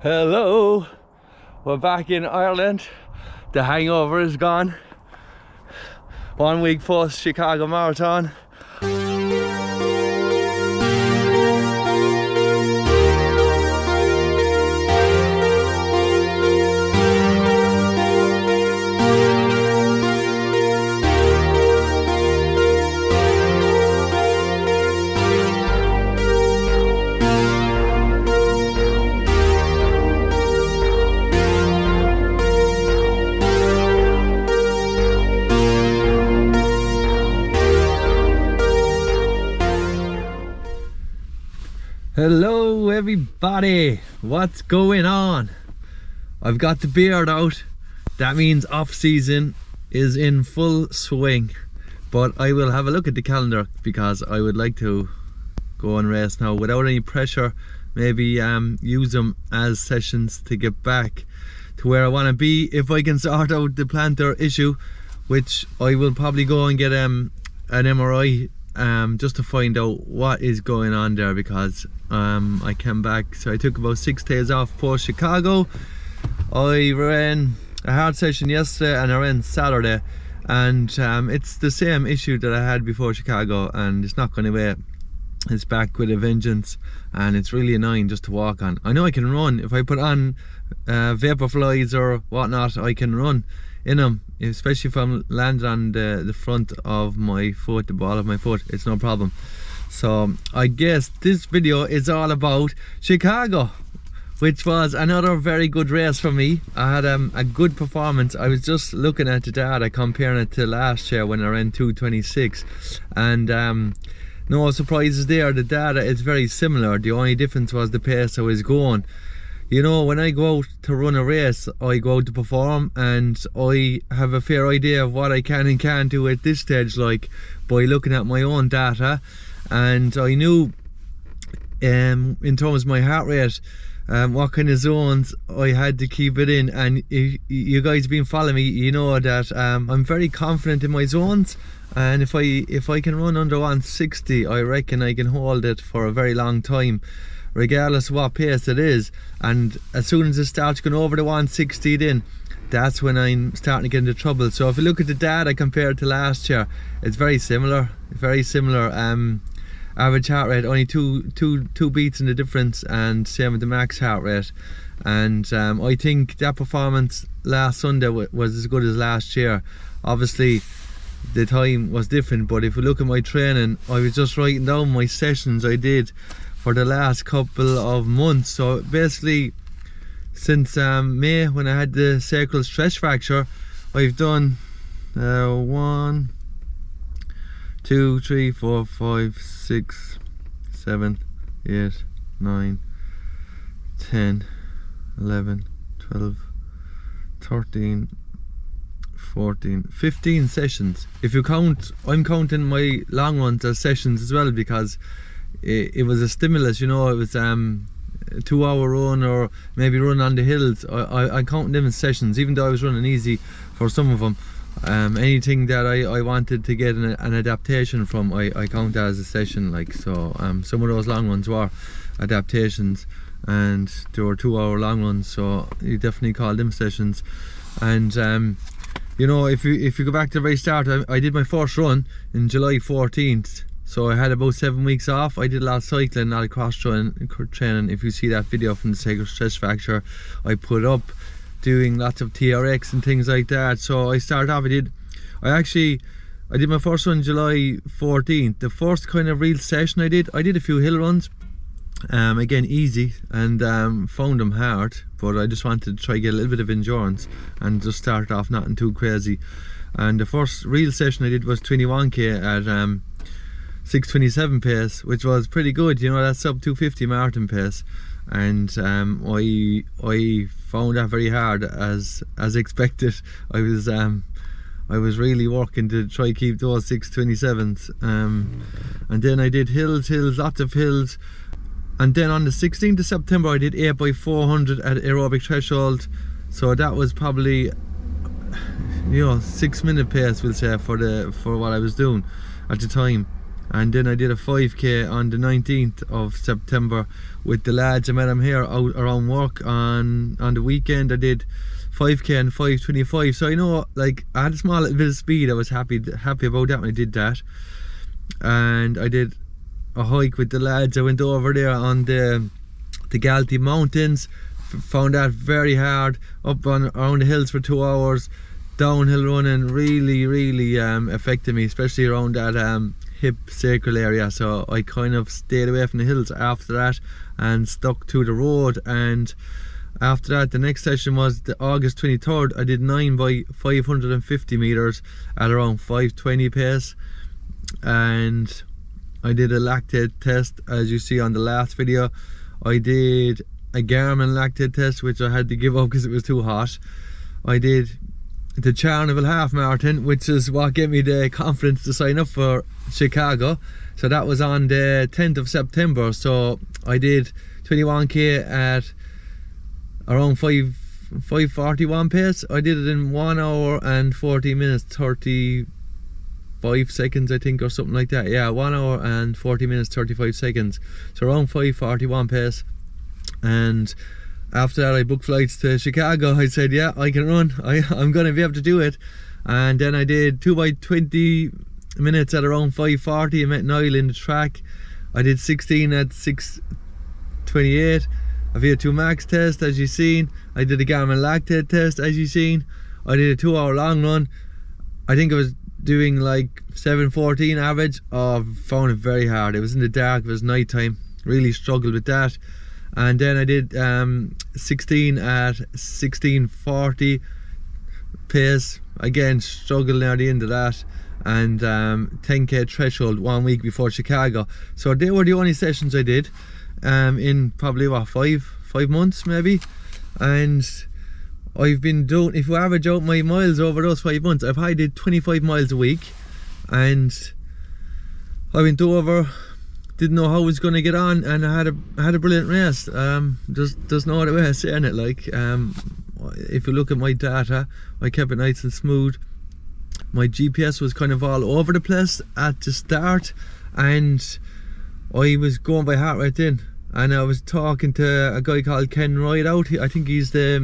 Hello, we're back in Ireland. The hangover is gone. 1 week post Chicago Marathon. Hello everybody, what's going on? I've got the beard out. That means off season is in full swing, but I will have a look at the calendar because I would like to go and race now without any pressure. Maybe use them as sessions to get back to where I want to be if I can sort out the plantar issue, which I will probably go and get an MRI just to find out what is going on there, because I came back, so I took about 6 days off post Chicago. I ran a hard session yesterday and I ran Saturday, and it's the same issue that I had before Chicago, and it's not going away. It's back with a vengeance, and it's really annoying just to walk on. I know I can run if I put on Vaporflies or whatnot. I can run in them, especially if I'm landed on the front of my foot, the ball of my foot. It's no problem. So I guess this video is all about Chicago, which was another very good race for me. I had a good performance. I was just looking at the data, comparing it to last year when I ran 2:26, and no surprises there. The data is very similar. The only difference was the pace I was going. You know, when I go out to run a race, I go out to perform, and I have a fair idea of what I can and can't do at this stage, like by looking at my own data. And I knew in terms of my heart rate, what kind of zones I had to keep it in. And if you guys have been following me, you know that I'm very confident in my zones, and if I can run under 160, I reckon I can hold it for a very long time, regardless of what pace it is. And as soon as it starts going over the 160, then that's when I'm starting to get into trouble. So if you look at the data compared to last year, it's very similar. Average heart rate, only two beats in the difference, and same with the max heart rate. And I think that performance last Sunday was as good as last year. Obviously the time was different, but if you look at my training, I was just writing down my sessions I did for the last couple of months. So basically since May, when I had the sacral stress fracture, I've done 1, 2, 3, 4, 5, 6, 7, 8, 9, 10, 11, 12, 13, 14, 15 sessions. If you count, I'm counting my long runs as sessions as well, because it was a stimulus, you know. It was a 2-hour run, or maybe run on the hills. I count them as sessions, even though I was running easy for some of them. Anything that I wanted to get an adaptation from, I count that as a session. Like, so some of those long runs were adaptations, and they were 2-hour long runs, so you definitely call them sessions. And you know, if you go back to the very start, I did my first run in July 14th, so I had about 7 weeks off. I did a lot of cycling, a lot of cross training. If you see that video from the sacral stress fracture, I put up doing lots of TRX and things like that. So I started off, I did my first run July 14th. The first kind of real session I did a few hill runs, again easy, and found them hard, but I just wanted to try to get a little bit of endurance and just start off nothing too crazy. And the first real session I did was 21k at 6:27 pace, which was pretty good, you know. That's sub 250 marathon pace. And I found that very hard, as expected. I was really working to try keep those 6:27s, and then I did hills, lots of hills. And then on the 16th of September I did 8x400 at aerobic threshold, so that was probably, you know, 6 minute pace, we'll say, for what I was doing at the time. and then I did a 5k on the 19th of September with the lads. I met them here out around work on the weekend. I did 5k and 5:25, so I know, like, I had a small little bit of speed. I was happy about that when I did that. And I did a hike with the lads. I went over there on the Galtee Mountains, found that very hard, up around the hills for 2 hours. Downhill running really affected me, especially around that hip sacral area, so I kind of stayed away from the hills after that and stuck to the road. And after that, the next session was the August 23rd. I did 9 by 550 meters at around 5:20 pace, and I did a lactate test, as you see on the last video. I did a Garmin lactate test, which I had to give up because it was too hot. I did the Charnival half marathon, which is what gave me the confidence to sign up for Chicago. So that was on the 10th of September. So I did 21k at around 5:41 pace. I did it in 1 hour and 40 minutes 35 seconds, I think, or something like that. Yeah, 1 hour and 40 minutes 35 seconds, so around 5:41 pace. And after that, I booked flights to Chicago. I said, yeah, I can run, I'm gonna be able to do it. And then I did 2 by 20 minutes at around 5:40. I met Niall in the track. I did 16 at 6:28. I did a VO2 max test, as you seen. I did a Garmin lactate test, as you seen. I did a 2 hour long run. I think I was doing like 7:14 average. Oh, I found it very hard. It was in the dark, it was night time, really struggled with that. And then I did 16 at 16:40 pace. Again, struggled near the end of that. And 10k threshold 1 week before Chicago. So they were the only sessions I did in probably what, five months maybe. And I've been doing, if you average out my miles over those 5 months, I've probably did 25 miles a week. And I went over, didn't know how I was going to get on, and I had a brilliant race. There's no other way of saying it. Like, if you look at my data, I kept it nice and smooth. My GPS was kind of all over the place at the start, and I was going by heart rate then. And I was talking to a guy called Ken Rideout. I think he's the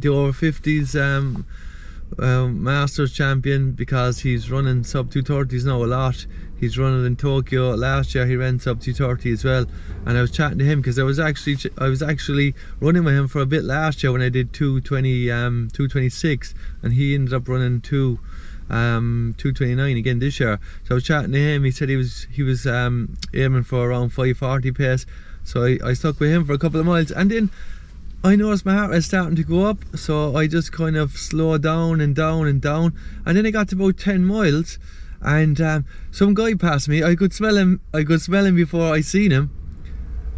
over 50s Masters champion, because he's running sub 230s now a lot. He's running in Tokyo. Last year he ran sub 230 as well. And I was chatting to him because I was actually running with him for a bit last year when I did 226, and he ended up running 229 again this year. So I was chatting to him. He said he was aiming for around 5:40 pace. So I stuck with him for a couple of miles, and then I noticed my heart rate starting to go up, so I just kind of slowed down and down and down. And then I got to about 10 miles, and some guy passed me. I could smell him before I seen him,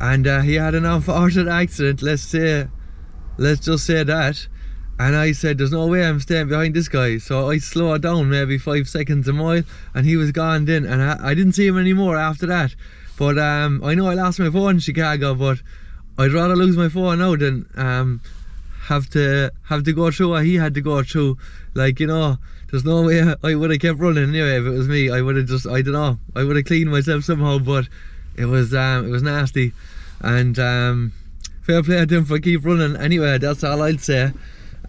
and he had an unfortunate accident, let's just say that. And I said, there's no way I'm staying behind this guy. So I slowed down maybe 5 seconds a mile, and he was gone then, and I didn't see him anymore after that. But I know I lost my phone in Chicago, but I'd rather lose my phone now than have to go through what he had to go through. Like, you know, there's no way I would have kept running anyway. If it was me, I would have just, I don't know, I would have cleaned myself somehow. But it was nasty. And fair play to him for keep running. Anyway, that's all I'll say.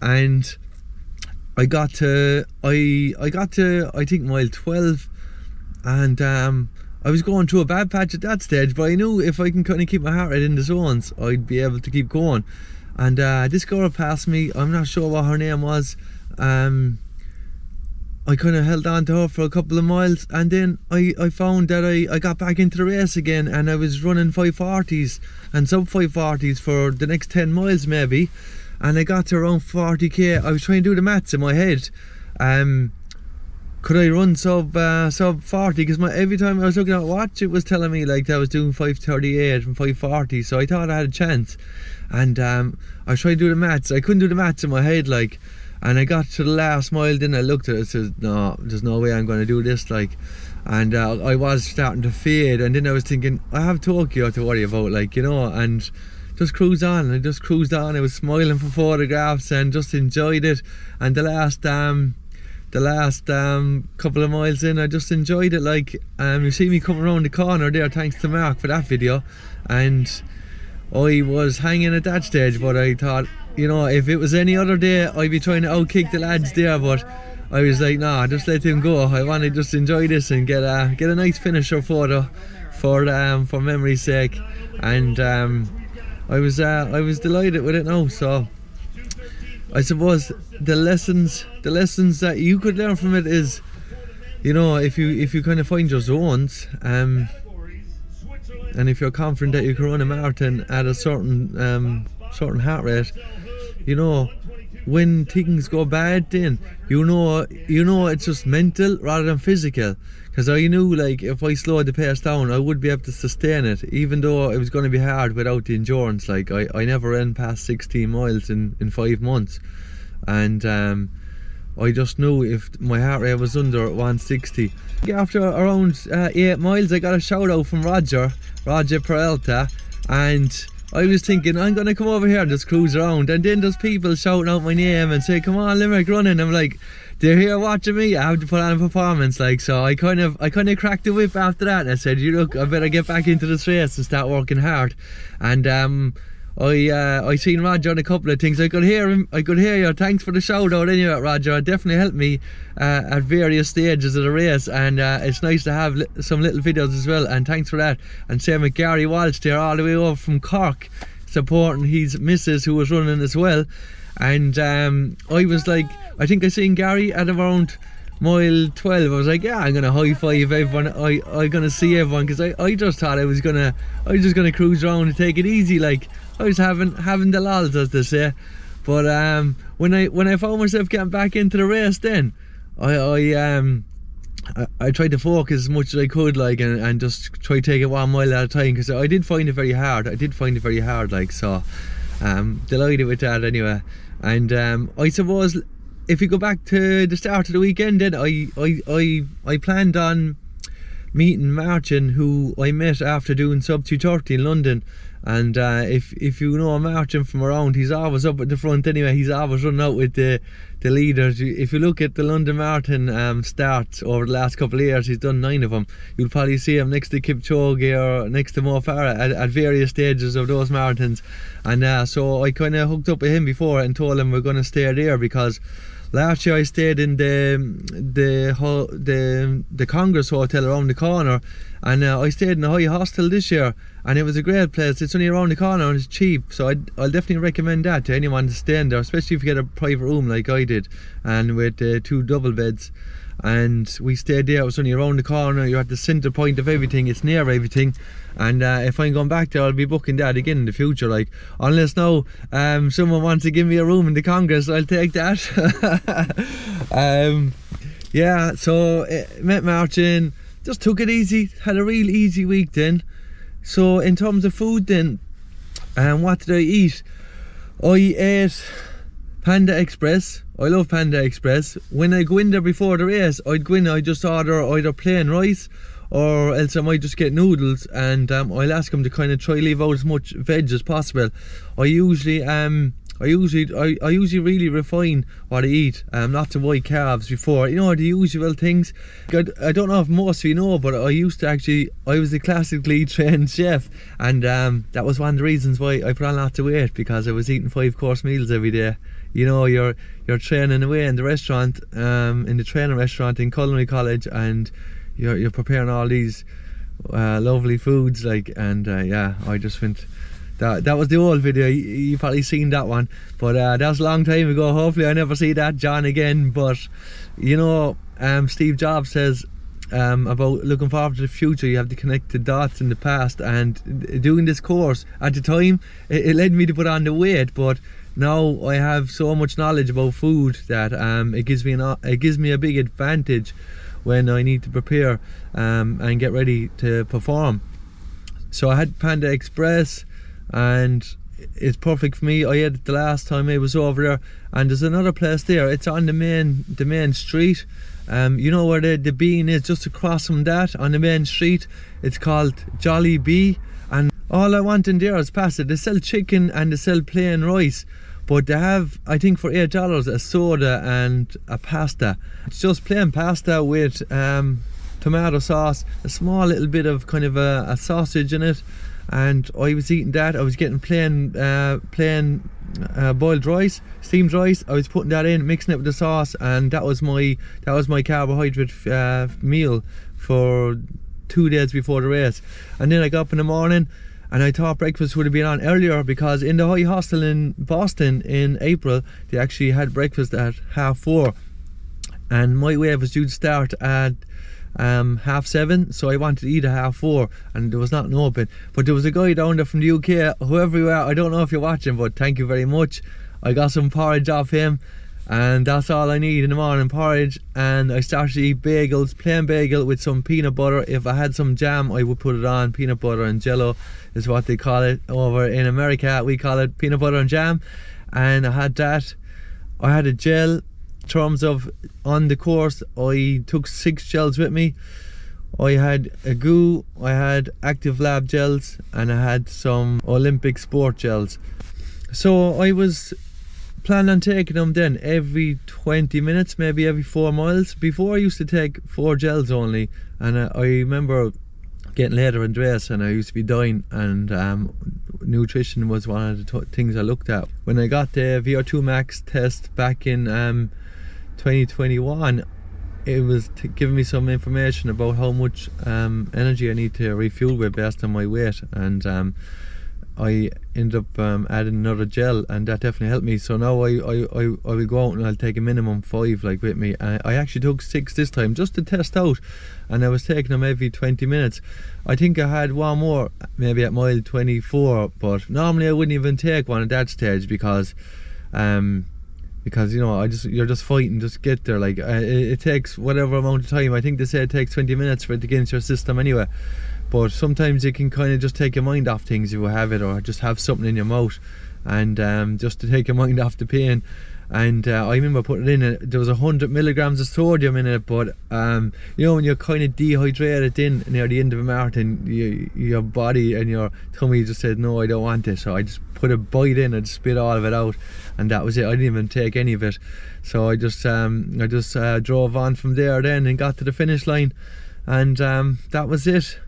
And I got to I think mile 12, and I was going through a bad patch at that stage, but I knew if I can kind of keep my heart rate in the zones, I'd be able to keep going. And this girl passed me. I'm not sure what her name was. I kind of held on to her for a couple of miles, and then I found that I got back into the race again, and I was running 5:40s and sub 5:40s for the next 10 miles maybe. And I got to around 40k. I was trying to do the maths in my head. Could I run sub 40? Because every time I was looking at a watch, it was telling me like that I was doing 5:38 and 5:40. So I thought I had a chance. And I was trying to do the maths. I couldn't do the maths in my head, like. And I got to the last mile. Then I looked at it and said, no, there's no way I'm going to do this, like. And I was starting to fade. And then I was thinking, I have Tokyo to worry about, like, you know. And just cruised on. I was smiling for photographs and just enjoyed it. And the last the last couple of miles in, I just enjoyed it. Like, you see me come around the corner there, thanks to Mark for that video, and I was hanging at that stage, but I thought, you know, if it was any other day I'd be trying to outkick the lads there, but I was like, nah, just let him go. I want to just enjoy this and get a nice finisher photo for memory's sake. And I was delighted with it now. So I suppose the lessons that you could learn from it is, you know, if you kind of find your zones, and if you're confident that you can run a marathon at a certain heart rate, you know, when things go bad, then you know it's just mental rather than physical. Because I knew, like, if I slowed the pace down, I would be able to sustain it, even though it was going to be hard without the endurance. Like, I never ran past 16 miles in 5 months, and I just knew if my heart rate was under 160. After around 8 miles, I got a shout out from Roger Peralta, and I was thinking, I'm going to come over here and just cruise around, and then there's people shouting out my name and say, come on, Limerickrunning. I'm like, they're here watching me, I have to put on a performance. Like, so I kind of cracked the whip after that, and I said, you look, I better get back into this race and start working hard. And I seen Roger on a couple of things. I could hear him. I could hear you. Thanks for the shout out anyway, Roger. It definitely helped me at various stages of the race, and it's nice to have some little videos as well, and thanks for that. And same with Gary Walsh there, all the way over from Cork, supporting his missus who was running as well. And I was like, I think I seen Gary at around mile 12. I was like, yeah, I'm gonna high five everyone. I'm gonna see everyone, because I just thought I was just gonna cruise around and take it easy. Like, I was having the lols, as they say. But when I found myself getting back into the race, then I tried to focus as much as I could, like, and just try to take it 1 mile at a time, because I did find it very hard. Like, so delighted with that anyway. And I suppose if you go back to the start of the weekend, then I planned on meeting Martin, who I met after doing sub 230 in London. And if you know Martin from around, he's always up at the front anyway. He's always running out with the leaders. If you look at the London Marathon starts over the last couple of years, he's done 9 of them. You'll probably see him next to Kipchoge or next to Mo Farah at various stages of those marathons. And so I kind of hooked up with him before and told him we're going to stay there, because last year I stayed in the Congress Hotel around the corner, and I stayed in the High Hostel this year, and it was a great place. It's only around the corner and it's cheap, so I'll definitely recommend that to anyone to stay in there, especially if you get a private room like I did, and with 2 double beds. And we stayed there. It was only around the corner. You're at the centre point of everything. It's near everything. And if I'm going back there, I'll be booking that again in the future. Like, unless now someone wants to give me a room in the Congress, I'll take that. Yeah, so met Martin, just took it easy, had a real easy week then. So in terms of food then, what did I eat? I ate Panda Express. I love Panda Express. When I go in there before the race, I'd just order either plain rice, or else I might just get noodles, and I'll ask them to kind of try leave out as much veg as possible. I usually really refine what I eat. Lots of white carbs before, you know, the usual things. I don't know if most of you know, but I was a classically trained chef, and that was one of the reasons why I put on lots of weight, because I was eating 5-course meals every day. You know, you're training away in the restaurant, in the training restaurant in Culinary College, and you're preparing all these lovely foods, like, and yeah, I just went. That was the old video. You probably seen that one, but that was a long time ago. Hopefully I never see that John again. But you know, Steve Jobs says about looking forward to the future, you have to connect the dots in the past. And doing this course at the time, it led me to put on the weight, but now I have so much knowledge about food that it gives me a big advantage when I need to prepare and get ready to perform. So I had Panda Express, and it's perfect for me. I ate it the last time I was over there, and there's another place there. It's on the main street. You know where the Bean is, just across from that on the main street. It's called Jolly Bee, and all I want in there is pasta. They sell chicken and they sell plain rice, but they have, I think for $8, a soda and a pasta. It's just plain pasta with tomato sauce, a small little bit of kind of a sausage in it, and I was eating that. I was getting plain boiled rice, steamed rice. I was putting that in, mixing it with the sauce, and that was my carbohydrate meal for 2 days before the race. And then I got up in the morning and I thought breakfast would have been on earlier, because in the High Hostel in Boston in April they actually had breakfast at 4:30, and my wave was due to start at 7:30, so I wanted to eat at 4:30, and there was nothing open. But there was a guy down there from the UK, whoever you are, I don't know if you're watching, but thank you very much. I got some porridge off him, and that's all I need in the morning, porridge. And I started to eat bagels, plain bagel with some peanut butter. If I had some jam I would put it on. Peanut butter and jello is what they call it over in America. We call it peanut butter and jam. And I had that. I had a gel. In terms of on the course, I took 6 gels with me. I had a goo, I had Active Lab gels, and I had some Olympic sport gels. So I was planning on taking them then every 20 minutes, maybe every 4 miles. Before I used to take 4 gels only, and I remember getting later in the race and I used to be dying, and nutrition was one of the things I looked at. When I got the VO2 max test back in 2021, it was giving me some information about how much energy I need to refuel with based on my weight, and I ended up adding another gel, and that definitely helped me. So now I will go out and I'll take a minimum 5 like with me. I actually took 6 this time just to test out, and I was taking them every 20 minutes. I think I had one more maybe at mile 24, but normally I wouldn't even take one at that stage, because you know, you're just fighting just get there. Like it takes whatever amount of time. I think they say it takes 20 minutes for it to get into your system anyway, but sometimes you can kind of just take your mind off things if you have it, or just have something in your mouth, and just to take your mind off the pain. And I remember putting it in, there was 100 milligrams of sodium in it, but you know, when you're kind of dehydrated in near the end of a marathon, your body and your tummy just said no, I don't want it. So I just put a bite in and spit all of it out, and that was it. I didn't even take any of it. So I just drove on from there then and got to the finish line, and that was it.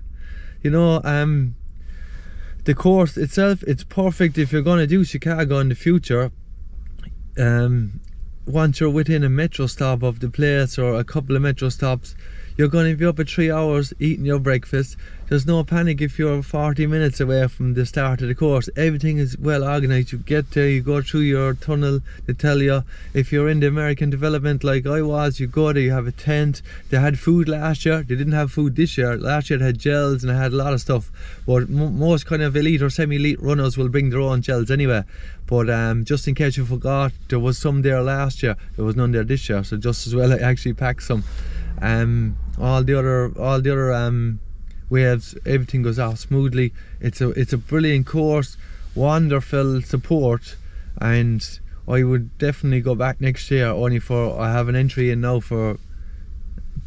You know, the course itself, it's perfect if you're going to do Chicago in the future. Once you're within a metro stop of the place, or a couple of metro stops, you're going to be up at 3 hours eating your breakfast. There's no panic if you're 40 minutes away from the start of the course. Everything is well organized. You get there, you go through your tunnel, they tell you. If you're in the American development like I was, you go there, you have a tent. They had food last year, they didn't have food this year. Last year they had gels and they had a lot of stuff, but most kind of elite or semi-elite runners will bring their own gels anyway. But just in case you forgot, there was some there last year, there was none there this year, so just as well I actually packed some. All the other waves, everything goes off smoothly. It's a brilliant course, wonderful support, and I would definitely go back next year. Only for I have an entry in now for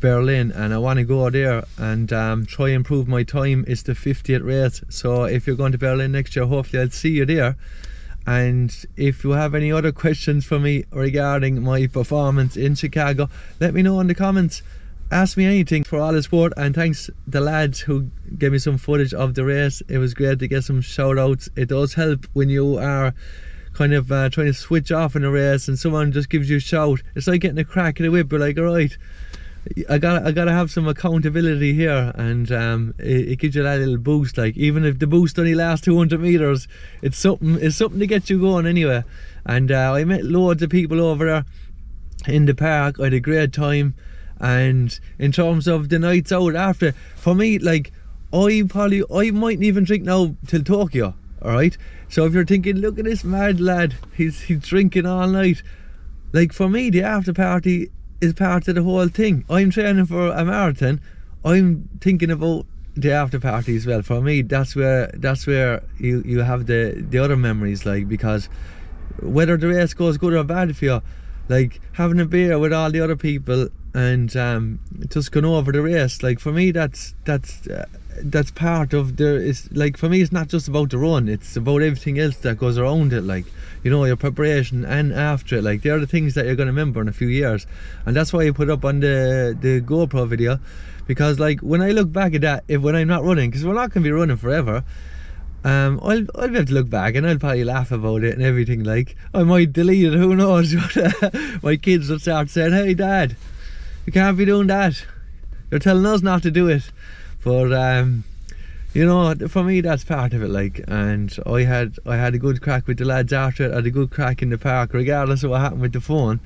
Berlin, and I want to go there and try and improve my time. It's the 50th race, so if you're going to Berlin next year, hopefully I'll see you there. And if you have any other questions for me regarding my performance in Chicago, let me know in the comments. Ask me anything for all the support, and thanks the lads who gave me some footage of the race. It was great to get some shout outs. It does help when you are kind of trying to switch off in a race and someone just gives you a shout. It's like getting a crack in the whip. You're like, alright, I gotta have some accountability here, and it gives you that little boost. Like, even if the boost only lasts 200 meters, it's something to get you going anyway. And I met loads of people over there in the park. I had a great time. And in terms of the nights out after, for me, like, I mightn't even drink now till Tokyo. Alright, so if you're thinking, look at this mad lad, he's drinking all night, like, for me the after party is part of the whole thing. I'm training for a marathon, I'm thinking about the after party as well. For me, that's where you have the other memories, like, because whether the race goes good or bad for you, like having a beer with all the other people and just going over the race, like, for me that's that's part of there. Is like, for me, it's not just about the run, it's about everything else that goes around it, like, you know, your preparation and after it. Like, they're the things that you're going to remember in a few years, and that's why I put up on the GoPro video, because like when I look back at that, when I'm not running, because we're not going to be running forever, I'll be able to look back and I'll probably laugh about it and everything. Like, I might delete it, who knows. My kids will start saying, hey dad, you can't be doing that, you're telling us not to do it. But you know, for me, that's part of it. Like, and I had a good crack with the lads after it. I had a good crack in the park, regardless of what happened with the phone.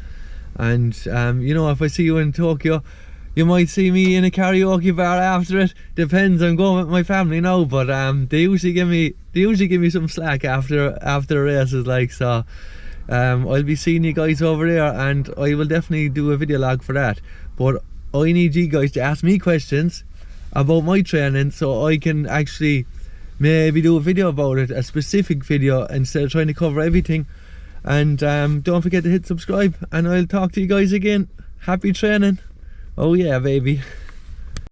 And you know, if I see you in Tokyo, you might see me in a karaoke bar after it. Depends. I'm going with my family now, but they usually give me some slack after races. Like, so I'll be seeing you guys over there, and I will definitely do a video log for that. But I need you guys to ask me questions about my training, so I can actually maybe do a video about it, a specific video, instead of trying to cover everything. And don't forget to hit subscribe, and I'll talk to you guys again. Happy training. Oh yeah, baby.